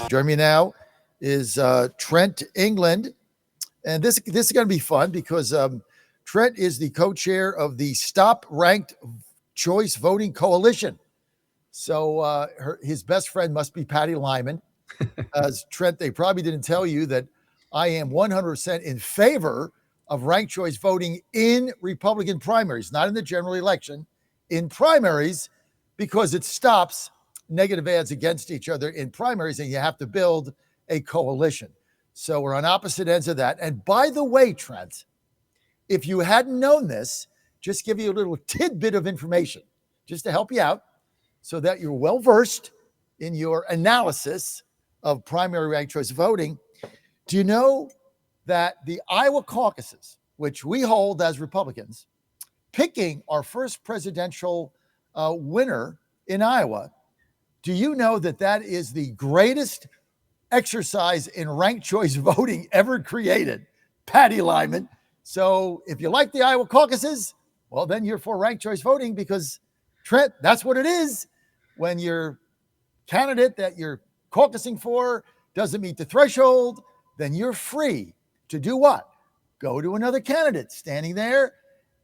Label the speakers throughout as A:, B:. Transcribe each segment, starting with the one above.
A: Joining me now is Trent, England. And this is going to be fun because Trent is the co-chair of the Stop Ranked Choice Voting Coalition. So his best friend must be Patty Lyman. As Trent, they probably didn't tell you that I am 100% in favor of ranked choice voting in Republican primaries, not in the general election, in primaries, because it stops negative ads against each other in primaries, and you have to build a coalition. So we're on opposite ends of that. And by the way, Trent, if you hadn't known this, just give you a little tidbit of information just to help you out so that you're well versed in your analysis of primary ranked choice voting. Do you know that the Iowa caucuses, which we hold as Republicans, picking our first presidential winner in Iowa, do you know that that is the greatest exercise in ranked choice voting ever created? Patty Lyman. So if you like the Iowa caucuses, well, then you're for ranked choice voting because, Trent, that's what it is. When your candidate that you're caucusing for doesn't meet the threshold, then you're free to do what? Go to another candidate standing there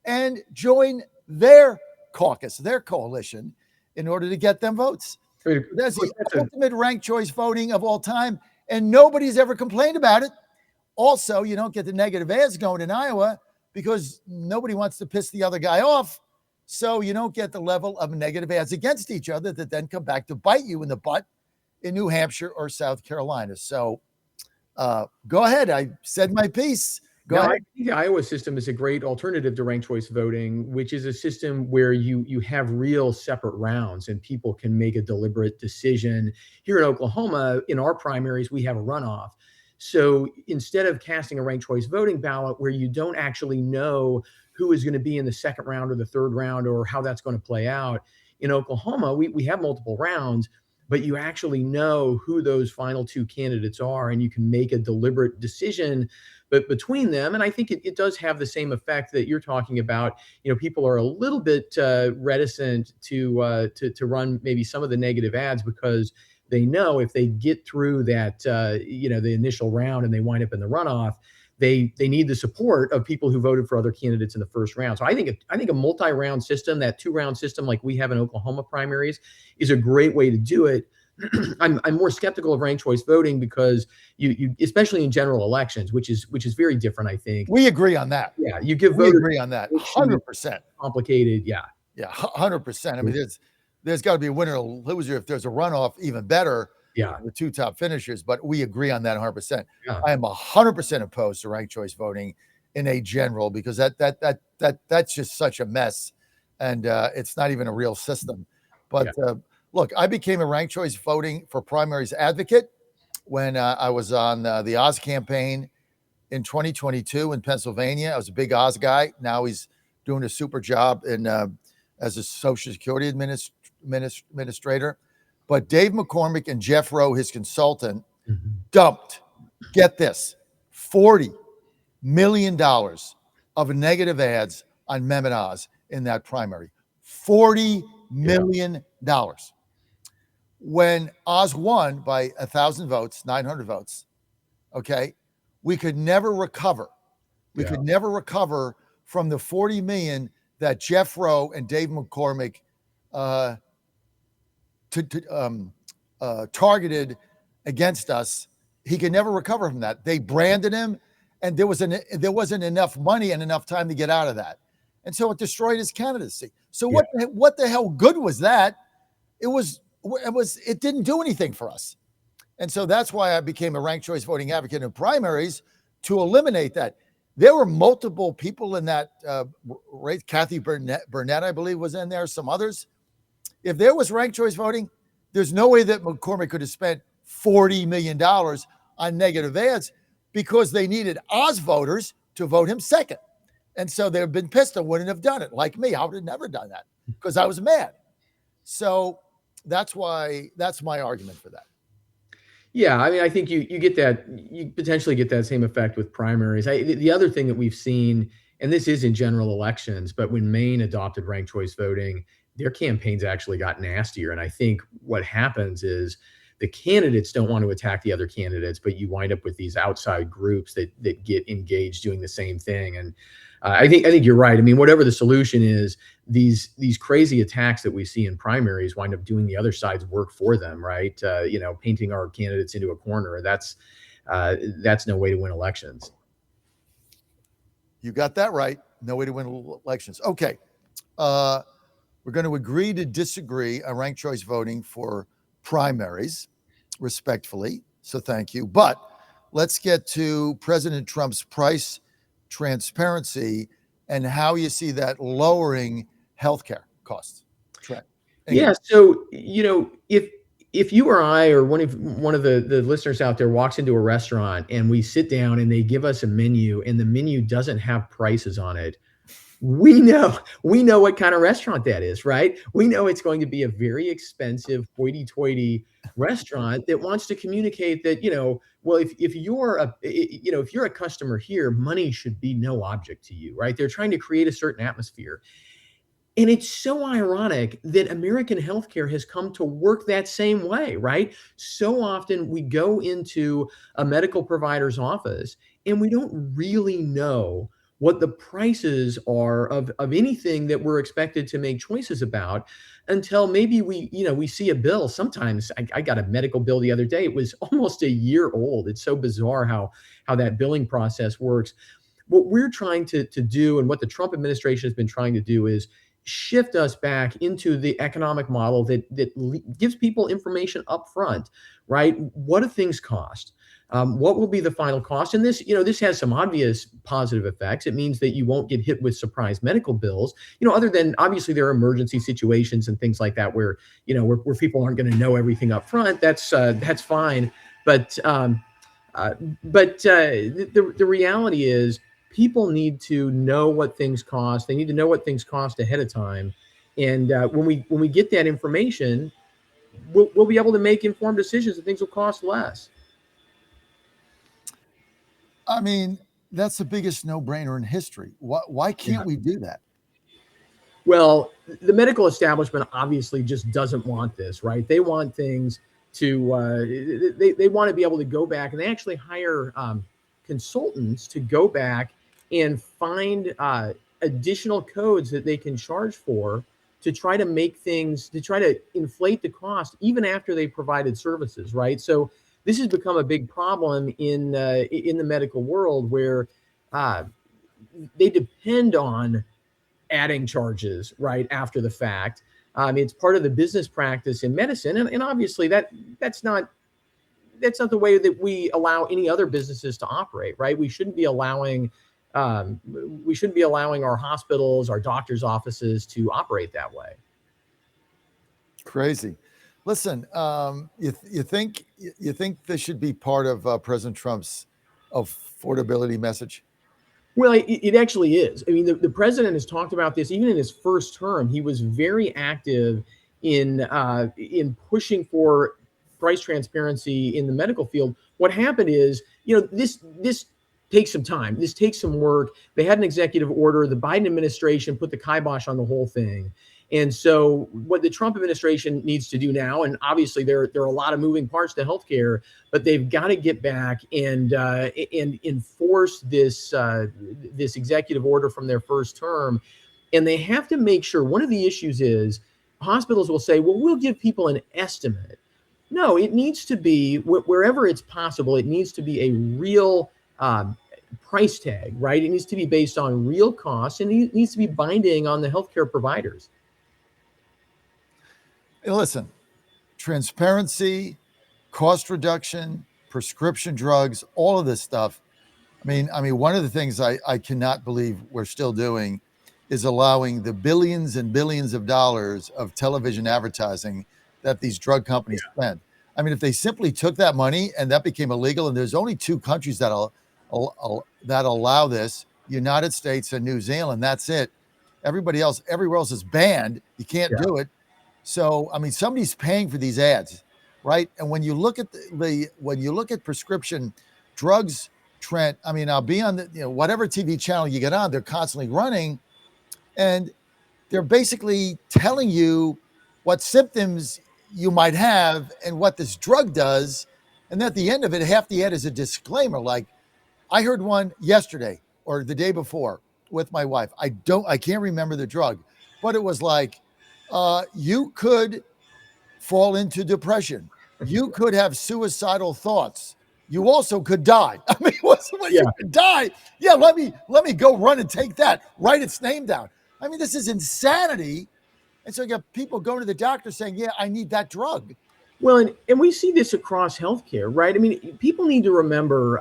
A: and join their caucus, their coalition, in order to get them votes. That's the ultimate ranked choice voting of all time, and nobody's ever complained about it. Also, you don't get the negative ads going in Iowa because nobody wants to piss the other guy off. So you don't get the level of negative ads against each other that then come back to bite you in the butt in New Hampshire or South Carolina. So go ahead. I said my piece. Go ahead.
B: I think the Iowa system is a great alternative to ranked choice voting, which is a system where you have real separate rounds and people can make a deliberate decision. Here in Oklahoma, in our primaries, we have a runoff. So instead of casting a ranked choice voting ballot where you don't actually know who is going to be in the second round or the third round or how that's going to play out, in Oklahoma, we have multiple rounds, but you actually know who those final two candidates are, and you can make a deliberate decision between them. And I think it does have the same effect that you're talking about. You know, people are a little bit reticent to run maybe some of the negative ads because they know if they get through that, the initial round and they wind up in the runoff, they need the support of people who voted for other candidates in the first round. So I think a multi-round system, that 2-round system like we have in Oklahoma primaries, is a great way to do it. I'm more skeptical of ranked choice voting because you especially in general elections, which is very different. I think
A: we agree on that.
B: Yeah, you give
A: we
B: voters
A: agree on that 100%.
B: Complicated, yeah,
A: 100%. I mean, there's got to be a winner or loser. If there's a runoff, even better.
B: Yeah,
A: the two top finishers, but we agree on that 100%.
B: Yeah.
A: I am 100% opposed to ranked choice voting in a general because that's just such a mess, and it's not even a real system. But look, I became a ranked choice voting for primaries advocate when I was on the Oz campaign in 2022 in Pennsylvania. I was a big Oz guy. Now he's doing a super job in as a Social Security administrator. But Dave McCormick and Jeff Rowe, his consultant, dumped, get this, $40 million of negative ads on Mehmet Oz in that primary. $40 million. When Oz won by 1,000 votes, 900 votes, okay, we could never recover. We could never recover from the $40 million that Jeff Rowe and Dave McCormick targeted against us. He could never recover from that. They branded him, and there wasn't enough money and enough time to get out of that, and so it destroyed his candidacy. So what the hell good was that? It didn't do anything for us, and so that's why I became a ranked choice voting advocate in primaries to eliminate that. There were multiple people in that race. Kathy Burnett, I believe, was in there. Some others. If there was ranked choice voting, there's no way that McCormick could have spent $40 million on negative ads because they needed Oz voters to vote him second. And so they've been pissed and wouldn't have done it. Like me, I would have never done that because I was mad. So that's my argument for that.
B: Yeah, I mean, I think you get that, you potentially get that same effect with primaries. The other thing that we've seen, and this is in general elections, but when Maine adopted ranked choice voting, their campaigns actually got nastier. And I think what happens is the candidates don't want to attack the other candidates, but you wind up with these outside groups that get engaged doing the same thing. And I think you're right. I mean, whatever the solution is, these crazy attacks that we see in primaries wind up doing the other side's work for them, right? Painting our candidates into a corner. That's no way to win elections.
A: You got that right. No way to win elections. Okay. We're going to agree to disagree on ranked choice voting for primaries, respectfully. So thank you. But let's get to President Trump's price transparency and how you see that lowering healthcare costs. Trent.
B: Yeah. So, if you or I or one of the listeners out there walks into a restaurant and we sit down and they give us a menu and the menu doesn't have prices on it, we know what kind of restaurant that is, right? We know it's going to be a very expensive hoity-toity restaurant that wants to communicate that, well, if you're a customer here, money should be no object to you, right? They're trying to create a certain atmosphere. And it's so ironic that American healthcare has come to work that same way, right? So often we go into a medical provider's office and we don't really know what the prices are of anything that we're expected to make choices about until maybe we see a bill. Sometimes I got a medical bill the other day. It was almost a year old. It's so bizarre how that billing process works. What we're trying to do and what the Trump administration has been trying to do is shift us back into the economic model that gives people information up front, right? What do things cost? What will be the final cost? And this has some obvious positive effects. It means that you won't get hit with surprise medical bills, other than obviously there are emergency situations and things like that where people aren't going to know everything up front. That's fine. But the reality is, people need to know what things cost. They need to know what things cost ahead of time. And when we get that information, we'll be able to make informed decisions and things will cost less.
A: I mean, that's the biggest no-brainer in history. Why can't we do that?
B: Well, the medical establishment obviously just doesn't want this, right? They want things to, they want to be able to go back, and they actually hire consultants to go back and find additional codes that they can charge for to try to make things, to try to inflate the cost even after they provided services, right? So this has become a big problem in the medical world where they depend on adding charges right after the fact. It's part of the business practice in medicine, and obviously that's not the way that we allow any other businesses to operate, right? We shouldn't be allowing our hospitals, our doctors' offices to operate that way.
A: Crazy. Listen, you think this should be part of President Trump's affordability message?
B: Well, it actually is. I mean, the president has talked about this even in his first term. He was very active in pushing for price transparency in the medical field. What happened is, this takes some time. This takes some work. They had an executive order. The Biden administration put the kibosh on the whole thing. And so what the Trump administration needs to do now, and obviously there are a lot of moving parts to healthcare, but they've got to get back and enforce this executive order from their first term. And they have to make sure, one of the issues is hospitals will say, well, we'll give people an estimate. No, it needs to be, wherever it's possible, it needs to be a real price tag, right? It needs to be based on real costs, and it needs to be binding on the healthcare providers.
A: Hey, listen, transparency, cost reduction, prescription drugs, all of this stuff. I mean, one of the things I cannot believe we're still doing is allowing the billions and billions of dollars of television advertising that these drug companies spend. I mean, if they simply took that money and that became illegal, and there's only two countries that allow this, United States and New Zealand, that's it. Everywhere else is banned. You can't do it. So, I mean, somebody's paying for these ads, right? And when you look at when you look at prescription drugs, Trent, I mean, I'll be on whatever TV channel you get on, they're constantly running, and they're basically telling you what symptoms you might have and what this drug does. And at the end of it, half the ad is a disclaimer. Like I heard one yesterday or the day before with my wife. I can't remember the drug, but it was like, you could fall into depression. You could have suicidal thoughts. You also could die. I mean, what's the way
B: Yeah.
A: you could die? Yeah, let me go run and take that. Write its name down. I mean, this is insanity. And so you got people going to the doctor saying, "Yeah, I need that drug."
B: Well, and we see this across healthcare, right? I mean, people need to remember,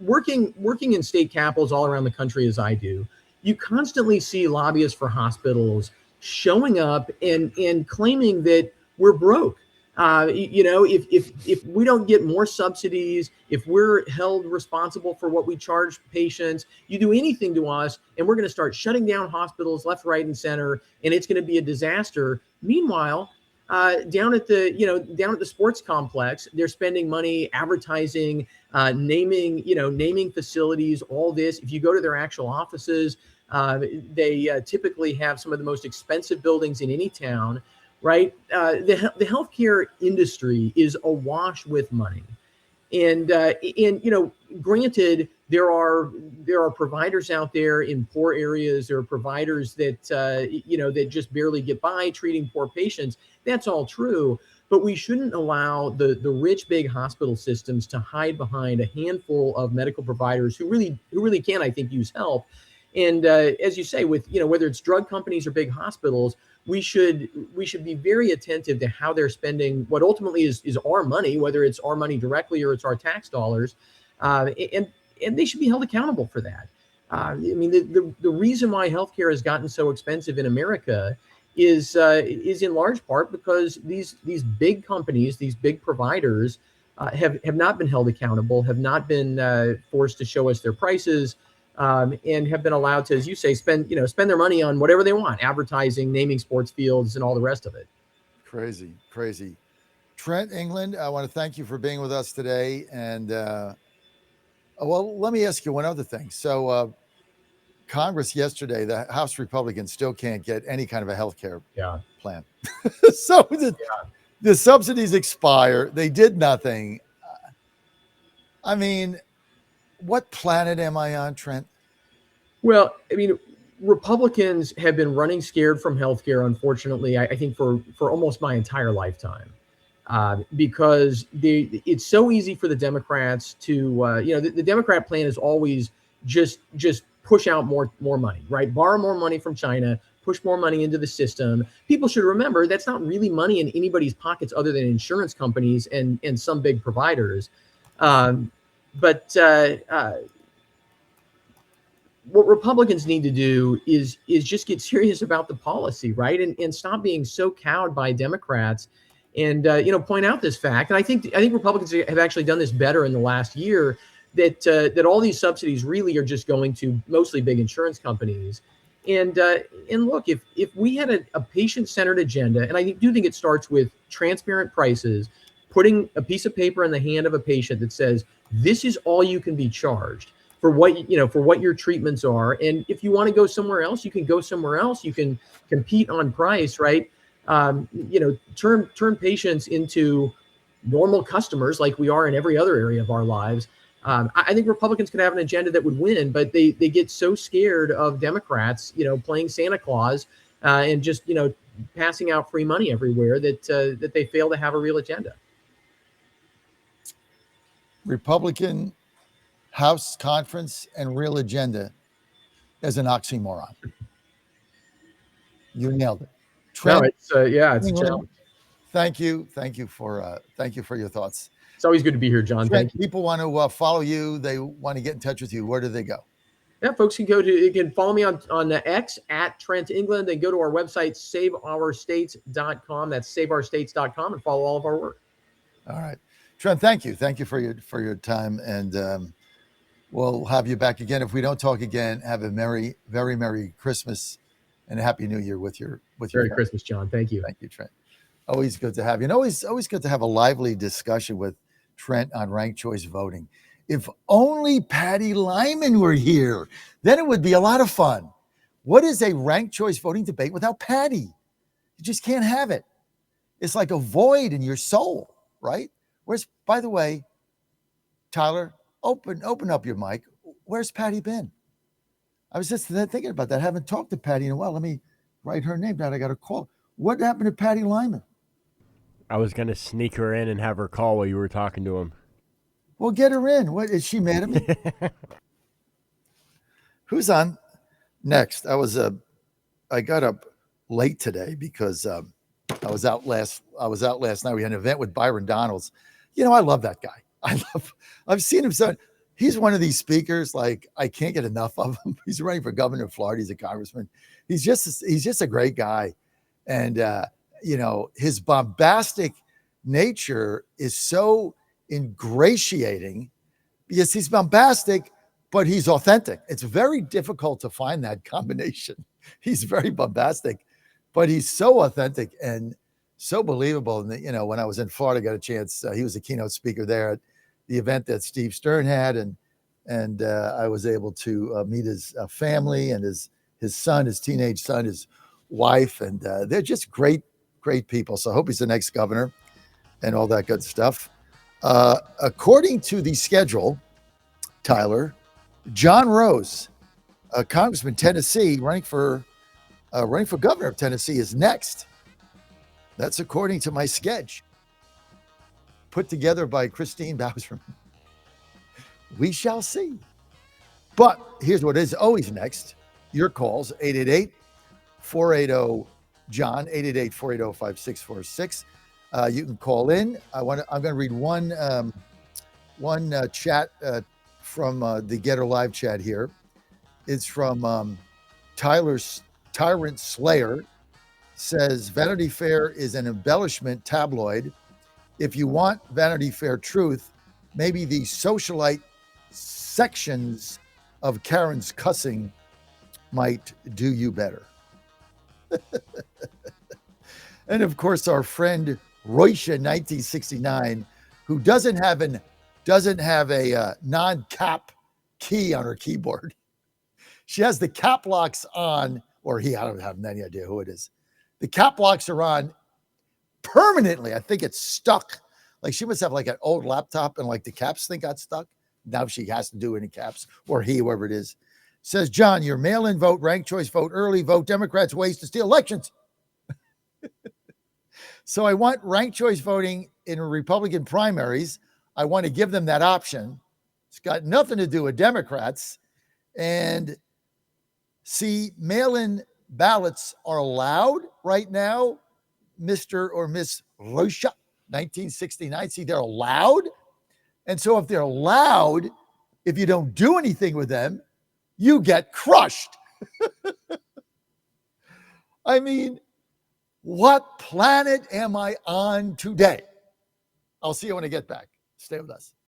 B: working in state capitals all around the country as I do, you constantly see lobbyists for hospitals showing up and claiming that we're broke. If we don't get more subsidies, if we're held responsible for what we charge patients, you do anything to us, and we're going to start shutting down hospitals left, right, and center, and it's going to be a disaster. Meanwhile, down at the sports complex, they're spending money advertising, naming facilities, all this. If you go to their actual offices, they typically have some of the most expensive buildings in any town, right? The healthcare industry is awash with money. And granted, there are providers out there in poor areas. There are providers that that just barely get by treating poor patients. That's all true, but we shouldn't allow the rich big hospital systems to hide behind a handful of medical providers who really can, I think, use help. And as you say, with whether it's drug companies or big hospitals, we should be very attentive to how they're spending what ultimately is our money, whether it's our money directly or it's our tax dollars, and they should be held accountable for that. I mean, the reason why healthcare has gotten so expensive in America is in large part because these big companies, these big providers, have not been held accountable, have not been forced to show us their prices. And have been allowed to, as you say, spend their money on whatever they want, advertising, naming sports fields, and all the rest of it.
A: Crazy. Trent, England, I want to thank you for being with us today. And well, let me ask you one other thing. So Congress yesterday, the House Republicans still can't get any kind of a health care plan. So the subsidies expire. They did nothing. I mean, what planet am I on, Trent?
B: Well, I mean, Republicans have been running scared from healthcare, unfortunately, I think for almost my entire lifetime, because it's so easy for the Democrats to, the Democrat plan is always just push out more money, right? Borrow more money from China, push more money into the system. People should remember that's not really money in anybody's pockets other than insurance companies and some big providers. But what Republicans need to do is just get serious about the policy, right? And stop being so cowed by Democrats and, point out this fact. And I think Republicans have actually done this better in the last year, that all these subsidies really are just going to mostly big insurance companies. And look, if we had a patient-centered agenda, and I do think it starts with transparent prices, putting a piece of paper in the hand of a patient that says, this is all you can be charged for what your treatments are. And if you want to go somewhere else, you can go somewhere else. You can compete on price, right? Turn patients into normal customers like we are in every other area of our lives. I think Republicans could have an agenda that would win, but they get so scared of Democrats, playing Santa Claus and just, passing out free money everywhere that they fail to have a real agenda.
A: Republican House conference and real agenda as an oxymoron. You nailed it.
B: Trent, no, it's a challenge.
A: Thank you for your thoughts.
B: It's always good to be here, John.
A: Trent,
B: thank you.
A: People want to follow you. They want to get in touch with you. Where do they go?
B: Yeah, folks can follow me on X at Trent England. They go to our website, saveourstates.com. That's saveourstates.com, and follow all of our work.
A: All right. Trent, thank you. Thank you for your time. And we'll have you back again. If we don't talk again, have a very Merry Christmas and a Happy New Year with your
B: Merry Christmas, John. Thank you.
A: Thank you, Trent. Always good to have you. And always good to have a lively discussion with Trent on ranked choice voting. If only Patty Lyman were here, then it would be a lot of fun. What is a ranked choice voting debate without Patty? You just can't have it. It's like a void in your soul, right? By the way, Tyler, open up your mic. Where's Patty been? I was just thinking about that. I haven't talked to Patty in a while. Let me write her name down. I got a call. What happened to Patty Lyman?
C: I was going to sneak her in and have her call while you were talking to him.
A: Well, get her in. What is she mad at me? Who's on next? I got up late today because I was out last night. We had an event with Byron Donalds. I love that guy. I've seen him. So he's one of these speakers, like, I can't get enough of him. He's running for governor of Florida. He's a congressman. He's just a great guy. And, his bombastic nature is so ingratiating because he's bombastic, but he's authentic. It's very difficult to find that combination. He's very bombastic, but he's so authentic and so believable. And, when I was in Florida, I got a chance. He was a keynote speaker there at the event that Steve Stern had. And I was able to meet his family and his son, his teenage son, his wife. And they're just great people. So I hope he's the next governor and all that good stuff. According to the schedule, Tyler, John Rose, a congressman, Tennessee, running for governor of Tennessee, is next. That's according to my sketch, put together by Christine Bowserman. We shall see. But here's what is always next. Your calls, 888-480-JOHN, 888-480-5646. You can call in. I'm going to read one chat from the Getter Live chat here. It's from Tyrant Slayer. Says Vanity Fair is an embellishment tabloid. If you want Vanity Fair truth, maybe the socialite sections of Karen's cussing might do you better. And of course, our friend Roisha 1969, who doesn't have a non-cap key on her keyboard. She has the cap locks on, or I don't have any idea who it is. The cap locks are on permanently. I think it's stuck. Like, she must have like an old laptop and like the caps thing got stuck. Now she has to do any caps, or whoever it is. Says, John, your mail-in vote, ranked choice vote, early vote, Democrats' ways to steal elections. So I want ranked choice voting in Republican primaries. I want to give them that option. It's got nothing to do with Democrats. And see, mail-in ballots are allowed right now, Mr. or Miss Roisha, 1969. See, they're allowed. And so if they're allowed, if you don't do anything with them, you get crushed. I mean, what planet am I on today? I'll see you when I get back. Stay with us.